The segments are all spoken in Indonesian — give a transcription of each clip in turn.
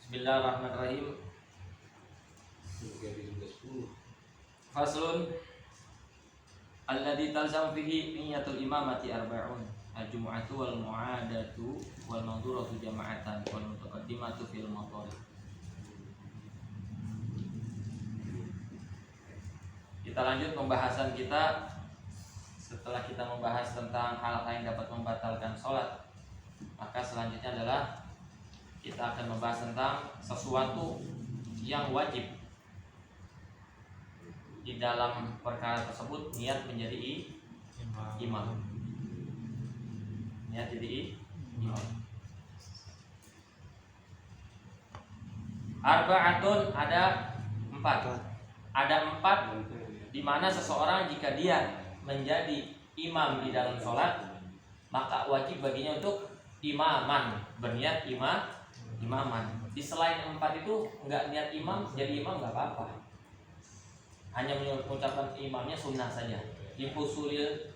Bismillahirrahmanirrahim. Faslun alladzi talzamu fihi niyatul imamati arba'un al-jumu'atu wal mu'adatu wal mangduratu jama'atan wal mutaqaddimatu fil mathari. Kita lanjut pembahasan kita. Setelah kita membahas tentang hal-hal yang dapat membatalkan sholat, maka selanjutnya adalah kita akan membahas tentang sesuatu yang wajib di dalam perkara tersebut niat menjadi imam. Niat jadi imam. Arba'atun ada 4. Ada 4 di mana seseorang jika dia menjadi imam di dalam sholat, maka wajib baginya untuk imaman, berniat imaman. Di selain 4 itu enggak niat imam, jadi imam enggak apa-apa. Hanya mengucapkan imamnya sunnah saja. Ifusulil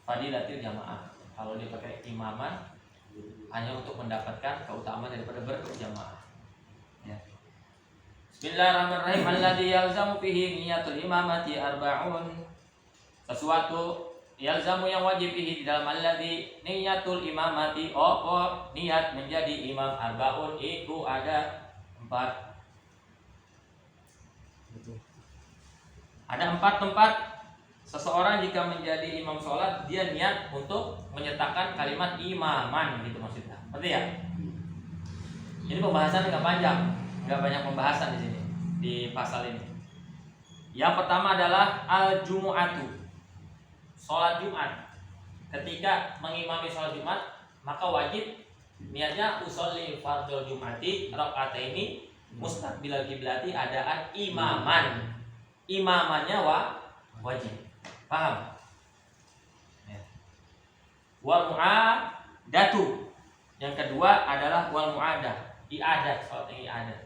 fadilatil jamaah. Kalau dia pakai imaman hanya untuk mendapatkan keutamaan daripada berjamaah. Ya. Bismillahirrahmanirrahim. Alladzi yalzamu fihi niyatul imamati arba'un. Sesuatu yalzamu yang wajib fihi di dalam alladzi niyatul imamati, niat menjadi imam arba'un itu ada 4. Ada 4 tempat seseorang jika menjadi imam sholat dia niat untuk menyertakan kalimat imaman, gitu maksudnya. Berarti ya? Ini pembahasan nggak panjang, nggak banyak pembahasan di sini di pasal ini. Yang pertama adalah al-jumu'atu, sholat Jumat. Ketika mengimami sholat Jumat, maka wajib niatnya usolli fardhu jum'ati raka'ataini mustaqbilal qiblati adaan imaman. Imamannya wajib. Paham? Ya. Wal mu'adatu. Yang kedua adalah wal mu'adah. I'adah, sholat yang i'adah.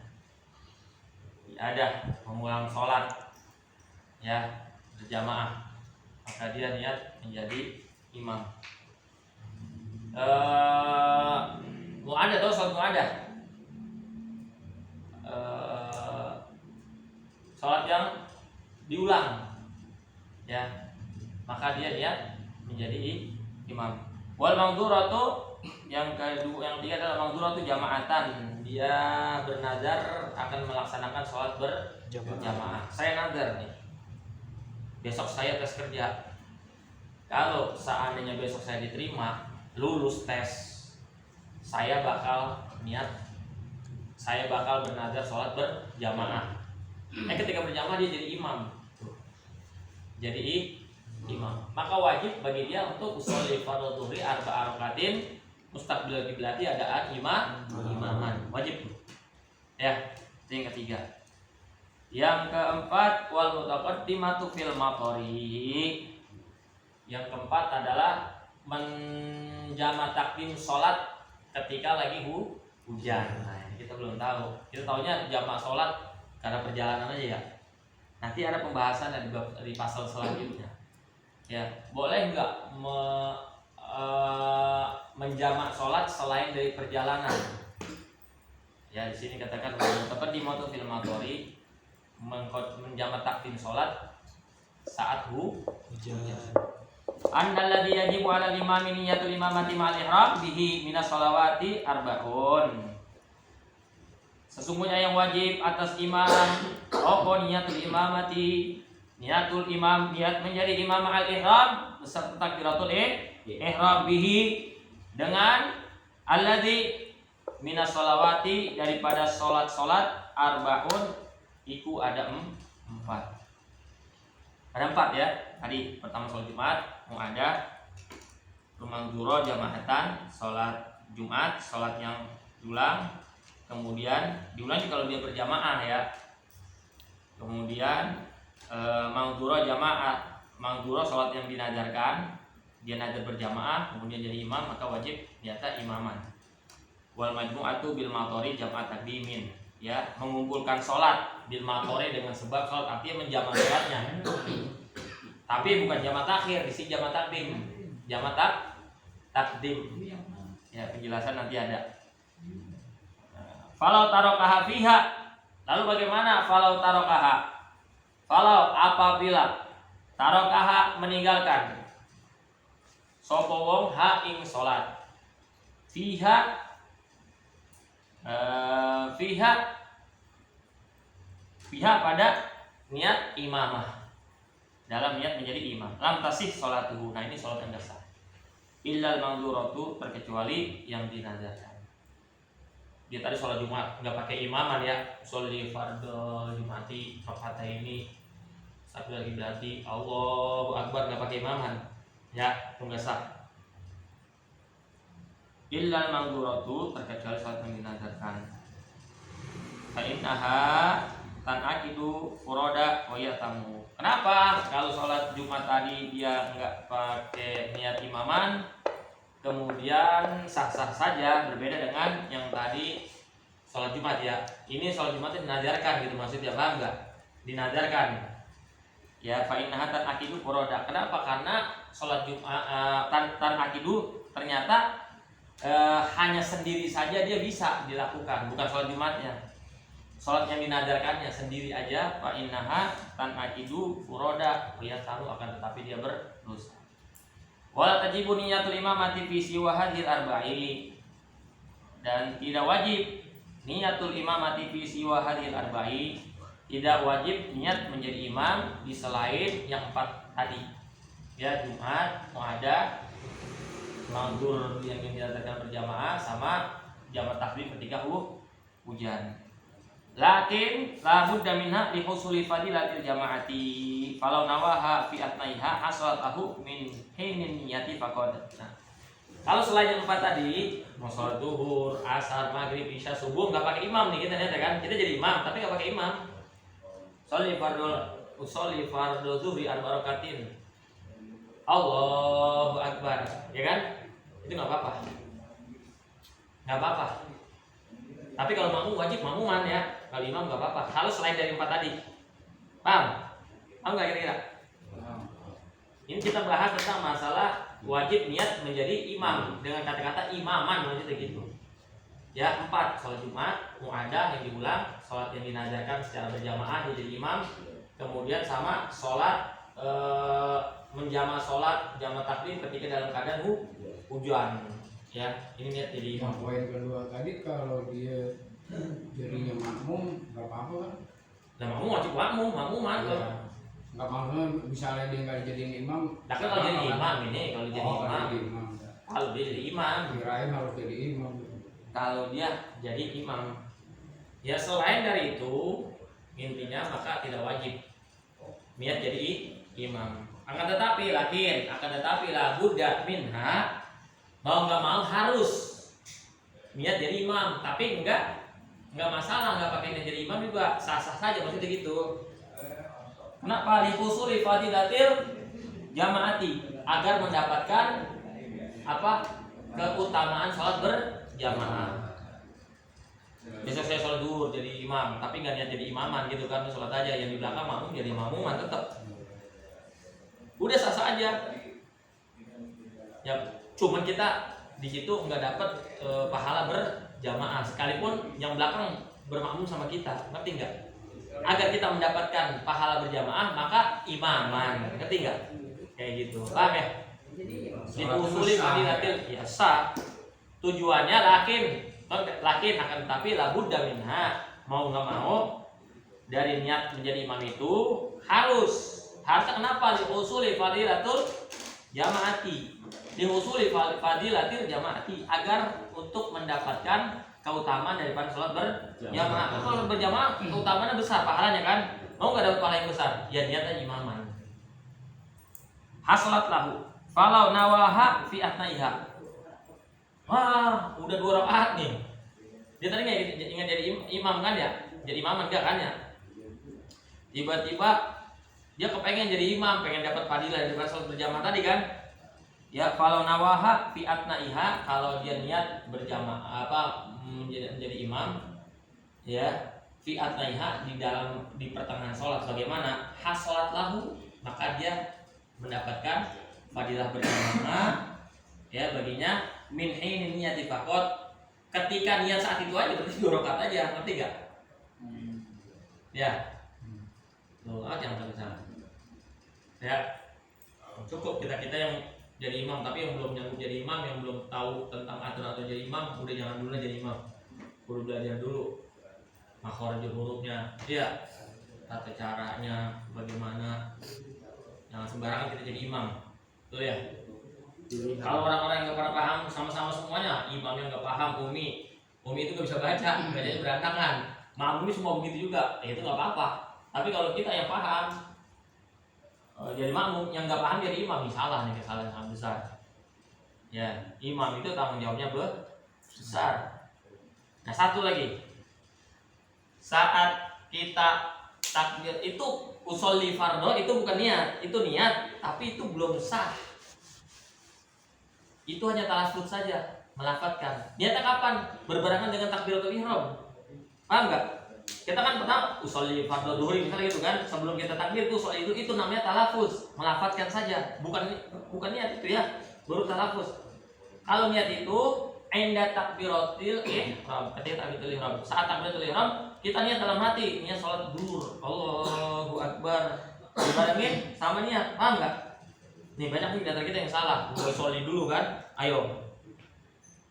I'adah, mengulang sholat ya berjamaah. Maka dia niat menjadi imam. Mu'adah atau sholat mu'adah? Sholat yang diulang ya, maka dia niat menjadi imam. Wal mangduratu, yang kedua, yang ketiga adalah mangduratu jamaatan. Dia bernazar akan melaksanakan sholat berjamaah. Saya nazar nih, besok saya tes kerja. Kalau seandainya besok saya diterima, lulus tes, saya bakal bernazar sholat berjamaah. Ketika berjamaah dia jadi imam. Jadi imam. Maka wajib bagi dia untuk usolli fardhu dhuhri arba'a rakaatin mustaqbilal qiblati adaan imaman. Wajib. Ya, itu yang ketiga. Yang keempat wal mutaqaddimatu fil mathari. Yang keempat adalah menjama takdim sholat ketika lagi hujan. Nah, kita belum tahu. Kita taunya jamak sholat karena perjalanan aja ya. Nanti ada pembahasan di pasal selanjutnya. Ya, boleh nggak menjamak sholat selain dari perjalanan? Ya, di sini katakan taqaddimatu fil mathari, menjamak takdim sholat saat hujan. Annalladzi yajibu 'ala al-imami niyatul imamati ma'al ihram bihi minas sholawati arba'un. Sesungguhnya yang wajib atas imam niyatul imamati, niatul imam, niat menjadi imam al-ihram beserta takbiratul ihram bihi dengan alladzi minas sholawati, daripada sholat arba'un iku ada 4. Ada 4 ya. Tadi pertama sholat Jumat, mu'adah, rumangduro jamaatan, sholat Jumat, sholat yang diulang. Kemudian diulangi kalau dia berjamaah ya. Kemudian mangduro jamaah, mangduro sholat yang dinajarkan. dia nazar berjamaah kemudian jadi imam, maka wajib nyata imaman. Wal majmu'atu bil matori jam'at takdimin, ya, mengumpulkan sholat bil matori dengan sebab sholat, artinya menjamak sholatnya. Tapi bukan jamak takhir, di sini jamak takdim. Jamak takdim. Ya, penjelasan nanti ada. Falau tarokaha fiha. Lalu bagaimana falau tarokaha? Falau apabila tarokaha meninggalkan sapa wong ha ing salat. Fiha pada niat imamah. Dalam niat menjadi imam. Lam tasih salatuhu. Nah, ini salat yang sah. Illal mangduratu, terkecuali yang dinazarkan. Dia tadi sholat Jumat nggak pakai imaman ya, sholli fardhu jumati rakaat ini satu lagi berarti Allahu Akbar nggak pakai imaman ya, itu nggak sah. Illal mangduratu, terkecuali sholat yang dinazarkan. Fa innaha tanakidu furoda wa yatamu. Kenapa? Kalau sholat Jumat tadi dia nggak pakai niat imaman, kemudian sah-sah saja, berbeda dengan yang tadi sholat Jumat ya. Ini sholat Jumatnya dinazarkan gitu maksudnya, paham nggak? Dinazarkan. Ya, fa innaha tanakidu furoda. Kenapa? Karena sholat Jumat tanakidu ternyata hanya sendiri saja dia bisa dilakukan, bukan sholat Jumatnya. Sholat yang dinazarkannya sendiri aja, fa innaha tanakidu furoda, dia tahu akan tetapi dia berdosa. Wala tajibu niyatul imamati fi siwa hadhil arba'i, dan tidak wajib niyatul imamati fi siwa hadhil arba'i, tidak wajib niat menjadi imam di selain yang 4 tadi. Ya, Jumat, muada, mangdur yang dinazarkan berjamaah, sama jamak takdim ketika hujan. Lakin la budda minha li husuli fadilatil jamaati, falau nawaha fi atnaiha hasalatahu min hinin niyati faqad. Nah, kalau selain yang 4 tadi, mau sholat zuhur, asar, maghrib, isya, subuh nggak pakai imam nih, kita lihat kan, kita jadi imam tapi nggak pakai imam. Sholli fardhu zuhri arba rakatin, Allahu Akbar, ya kan? Itu nggak apa-apa, nggak apa-apa. Tapi kalau makmum wajib makmuman ya. Kalau imam nggak apa-apa. Kalau selain dari 4 tadi, paham? Paham nggak kira-kira? Ini kita bahas tentang masalah wajib niat menjadi imam dengan kata-kata imaman, maksudnya gitu. Ya, 4 sholat Jumat, muadah yang diulang, sholat yang dinazarkan secara berjamaah dia jadi imam, kemudian sama sholat menjama sholat jamak takdim ketika dalam keadaan hujan. Ya, ini niat jadi imam. Poin kedua tadi kalau dia jadinya makmum nggak apa-apa kan? Nah, makmum wajib makmuman. Ya, nggak maksudnya misalnya dia nggak jadiin imam. Nah, kalau jadi imam ini, kalau jadi imam. Kalau dia jadi imam, kirain harus jadi imam. Kalau dia jadi imam, ya selain dari itu intinya maka tidak wajib niat jadi imam. Akan tetapi la budda minha, mau nggak mau harus niat jadi imam, tapi enggak masalah, nggak pakai niat jadi imam juga sah-sah saja, maksudnya gitu. Kenapa? Li husuli fadilatil jamaati, agar mendapatkan apa? Keutamaan sholat berjamaah. Besok saya sholat zuhur jadi imam, tapi nggak niat jadi imaman gitu kan, sholat aja, yang di belakang makmum jadi makmuman tetap. Udah sah-sah aja. Ya, cuman kita di situ nggak dapat pahala berjamaah, sekalipun yang belakang bermakmum sama kita, ngerti nggak? Agar kita mendapatkan pahala berjamaah maka imaman, ngerti nggak? Kayak gitu, paham ya? Diusuli fadilatil, ya sah. Tujuannya lakin akan tetapi la budda minha, mau nggak mau dari niat menjadi imam itu harus kenapa? Diusuli fadilatul jamaati, dihusuli fadilatil jamaati, agar untuk mendapatkan keutamaan daripada sholat berjamaah. Kalau berjamaah keutamaannya besar, pahalanya kan. Mau nggak dapat pahala yang besar? Ya niatnya imaman. Hasalat lahu falau nawaha fi atnaiha. Wah, udah 2 rakaat nih. Dia tadi nggak ingat jadi imam kan ya? Jadi imaman enggak kan ya? Tiba-tiba dia kepengen jadi imam, pengen dapat fadilah daripada sholat berjamaah tadi kan. Ya, kalau nawaha fi atnaiha, kalau dia niat berjamaah menjadi imam, ya, fi atnaiha di pertengahan sholat, bagaimana hasolat lahu, maka dia mendapatkan fadilah berjamaah, ya, baginya min hinin niyati faqat, ketika niat saat itu aja berarti 2 rakaat aja, ngerti gak? Ya, tuh, jangan sampai salah. Ya, cukup kita yang jadi imam, tapi yang belum nyambut jadi imam, yang belum tahu tentang aturan atau jadi imam, udah jangan dulu jadi imam, perlu belajar dulu makhraj hurufnya, ya, tata caranya bagaimana, jangan sembarangan kita jadi imam, tuh ya. Kalau orang-orang yang nggak pernah paham sama-sama semuanya, imam yang nggak paham, umi itu nggak bisa baca, bacanya berantakan, makmum semua begitu juga, ya itu nggak apa-apa. Tapi kalau kita yang paham, jadi makmum, yang nggak paham jadi imam, salah nih, kesalahan sangat besar. Ya, imam itu tanggung jawabnya besar. Nah, satu lagi, saat kita takbir itu usolli fardhu itu bukan niat, itu niat, tapi itu belum sah. Itu hanya talaffuz saja, melafadzkan. Niatnya kapan? Berbarengan dengan takbiratul ihram. Paham nggak? Kita kan pernah usolli fardhu dhuhri misalnya gitu kan, sebelum kita takbir itu namanya talaffuz, melafadzkan saja, bukan niat itu ya, baru talaffuz. Kalau niat itu inda takbiratul ihram, ketika takbiratul ihram, saat takbiratul ihram kita niat dalam hati, niat sholat zuhur, Allahu Akbar, dibarengin sama niat, paham nggak? Nih banyak nih data kita yang salah, usolli dulu kan, ayo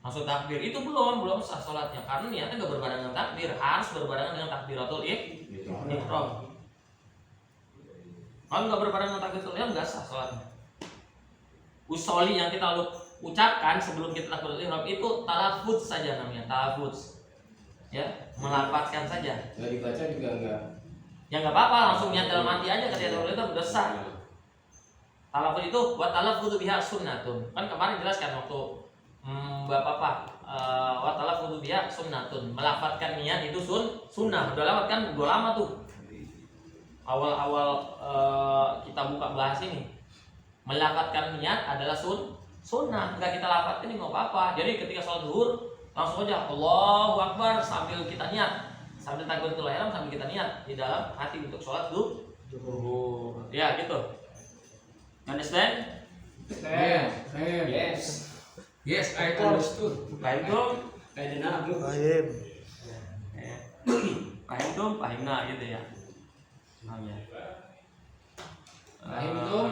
masuk takbir, itu belum sah sholatnya karena niatnya nggak berbarengan dengan takbir, harus berbarengan dengan takbiratul ihram. Kalau nggak berbarengan dengan takbiratul ihram nggak sah sholatnya. Usolli yang kita ucapkan sebelum kita takbiratul ihram itu talaffuz saja namanya, talaffuz, ya, melafadzkan saja. Nggak dibaca juga enggak. Ya nggak apa-apa, langsung niat dalam hati aja ketika takbiratul ihram udah sah. Talaffuz itu buat talaffuz biha sunnatun, kan kemarin jelaskan waktu Bapak wa talaffuzu biha sunnatun, melafadzkan niat itu sunnah. Udah lewat kan, udah lama tuh. Awal-awal kita buka bahas ini. Melafadzkan niat adalah sunnah, enggak kita lafadzkan ini enggak apa-apa. Jadi ketika sholat zuhur langsung aja Allahu Akbar sambil kita niat, sambil takbiratul ihram sambil kita niat di dalam hati untuk sholat zuhur. Ya, gitu. Understand? Yes, I understood. Paham tuh? Paham. Paham tuh? Pahimna gitu ya. Paham ya. Paham tuh.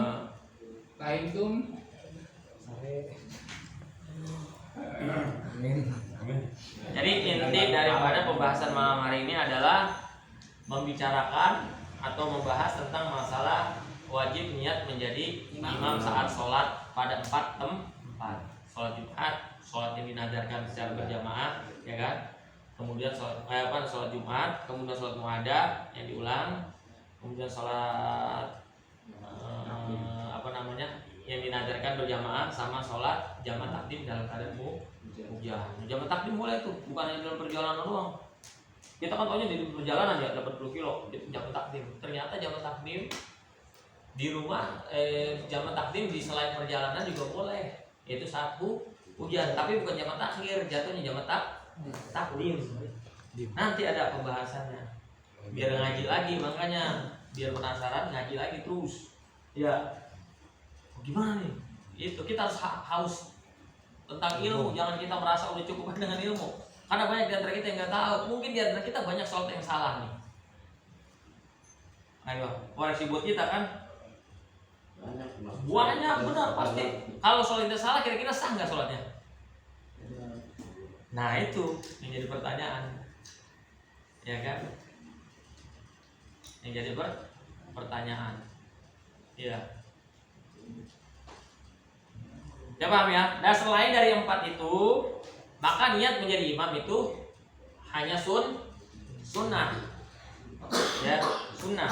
Jadi inti daripada pembahasan malam hari ini adalah membicarakan atau membahas tentang masalah wajib niat menjadi imam saat sholat pada 4 tempat. Sholat Jumat, sholat yang dinadarkan secara berjamaah, ya kan? Kemudian sholat Jumat, kemudian sholat muada yang diulang, kemudian sholat yang dinadarkan berjamaah, sama sholat jamaah takdim dalam keadaan hujan. Jamaah takdim boleh tuh, bukan hanya dalam perjalanan doang. Kita kan taunya di perjalanan ya dapat 10 kilo jamaah takdim. Ternyata jamaah takdim di rumah, jamaah takdim di selain perjalanan juga boleh. Itu satu hujan, tapi bukan jamaah takhir, jatuhnya jamaah takdim. Nanti ada pembahasannya. Biar ngaji lagi, makanya biar penasaran ngaji lagi terus. Ya, gimana nih? Itu kita harus haus tentang ilmu. Jangan kita merasa udah cukup dengan ilmu. Karena banyak di antara kita yang nggak tahu. Mungkin di antara kita banyak sholat yang salah nih. Ayo, koreksi buat kita kan. Banyak benar pasti. Kalau sholat kita salah, kira-kira sah nggak sholatnya? Nah itu yang jadi pertanyaan, ya kan? Yang jadi pertanyaan, ya. Ya paham ya? Dan selain dari 4 itu, maka niat menjadi imam itu hanya sunnah, ya, sunnah.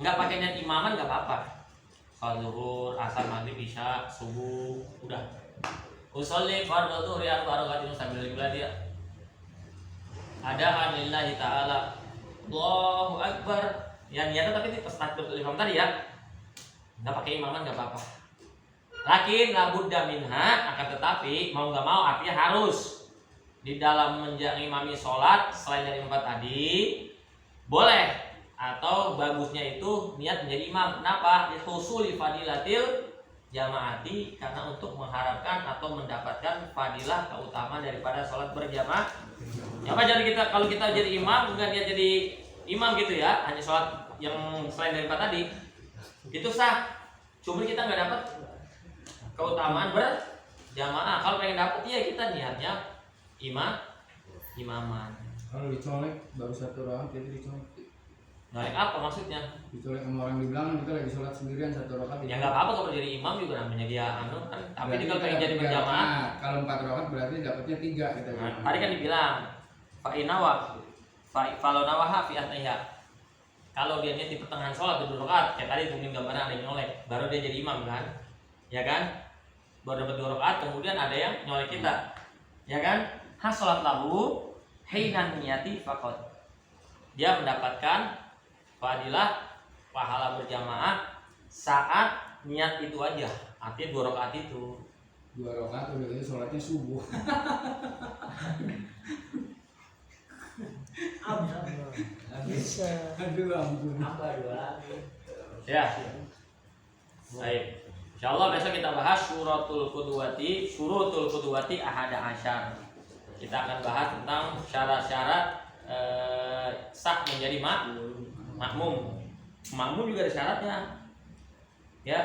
Nggak pakai niat imaman nggak apa-apa. Sholat zuhur, asar, maghrib, isya, subuh, udah. Usolli fardhu dhuhri arba'a raka'atin sambil qiblat ya. Ada lillahi ta'ala. Allahu Akbar. Ya niatnya tapi pas takbiratul ihram tadi ya. Enggak pakai imaman enggak apa-apa. Lakin labudda minha, akan tetapi mau nggak mau artinya harus di dalam mengimami sholat selain dari 4 tadi boleh atau bagusnya itu niat menjadi imam. Kenapa? Husuli fadilatil jamaati, karena untuk mengharapkan atau mendapatkan fadilah keutamaan daripada sholat berjamaah. Ya apa, jadi kita kalau kita jadi imam bukan dia jadi imam gitu ya, hanya sholat yang selain dari 4 tadi itu sah, cuma kita nggak dapat keutamaan berjamaah. Kalau pengen dapat ya kita niatnya imaman. Kalau dicolek baru 1 rakaat itu dicolek. Naik apa maksudnya? Dicolek sama orang di belakang, kita lagi sholat sendirian 1 rakaat. Ya nggak apa-apa kalau jadi imam juga namanya dia anu kan. Tapi Berarti kalau kita pengen jadi dapat berjamaah, rakaat. Kalau 4 rakaat berarti dapatnya 3 kita. nah, tadi kan dibilang falau nawaha fi athiya. Kalau dia niat di pertengahan sholat 2 rakaat, kayak tadi mungkin gambarnya ada yang nyolek, baru dia jadi imam kan? Ya kan? Baru dapat 2 rakaat, kemudian ada yang nyolek kita. Ya kan? Hasolat lahu hainan niyati faqat. Dia mendapatkan fadilah pahala berjamaah saat niat itu aja. Artinya 2 rakaat itu. 2 rakaat udah itu sholatnya subuh. Bisa. Aduh ampun. Ya. Baik. Insyaallah besok kita bahas syurutul qudwati ahada asyar. Kita akan bahas tentang syarat-syarat sah menjadi makmum. Makmum juga ada syaratnya. Ya.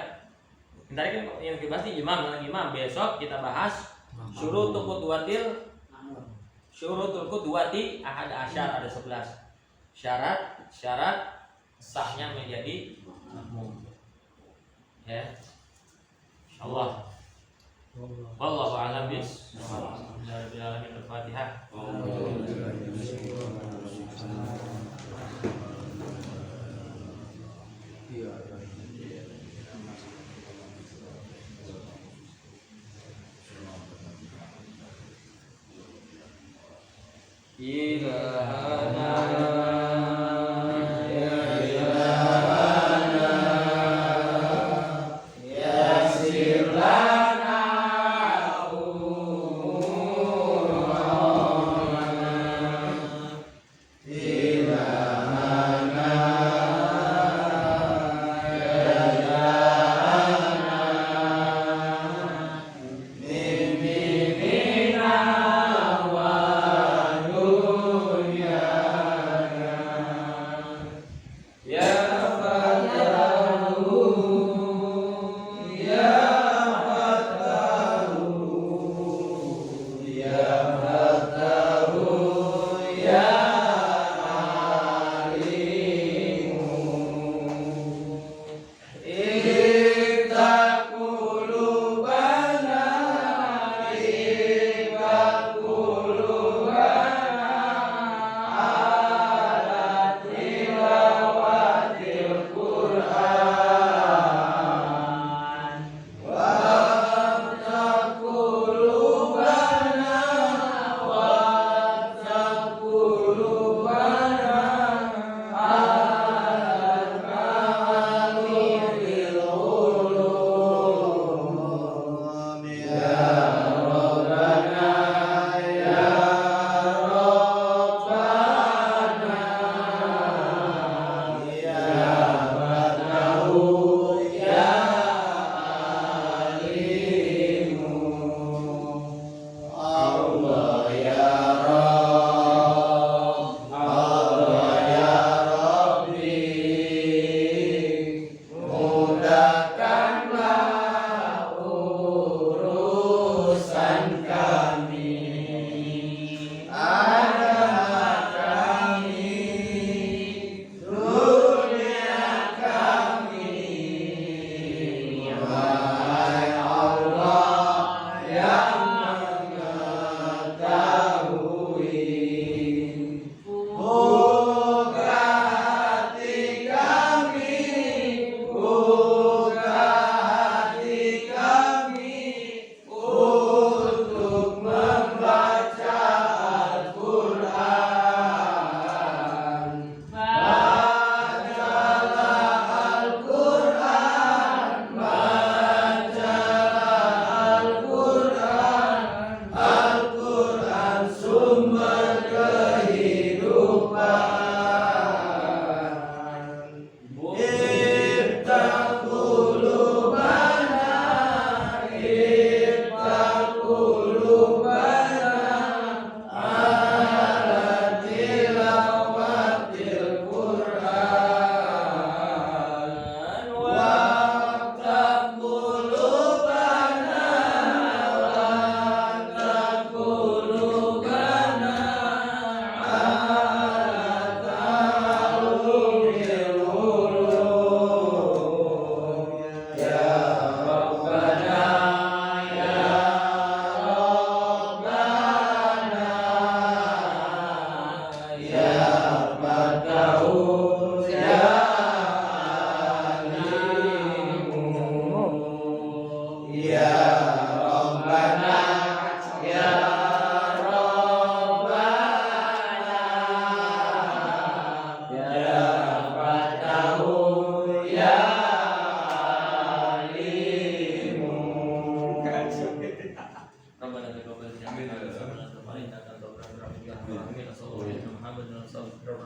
Tadi kan yang dibahas di imam. Besok kita bahas syurutul qudwati ahada asyar, ada 11 syarat sahnya menjadi makmum. Ya. Insyaallah. Wallahu a'lam bishawab. Al-Fatihah.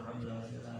haula wala quwwata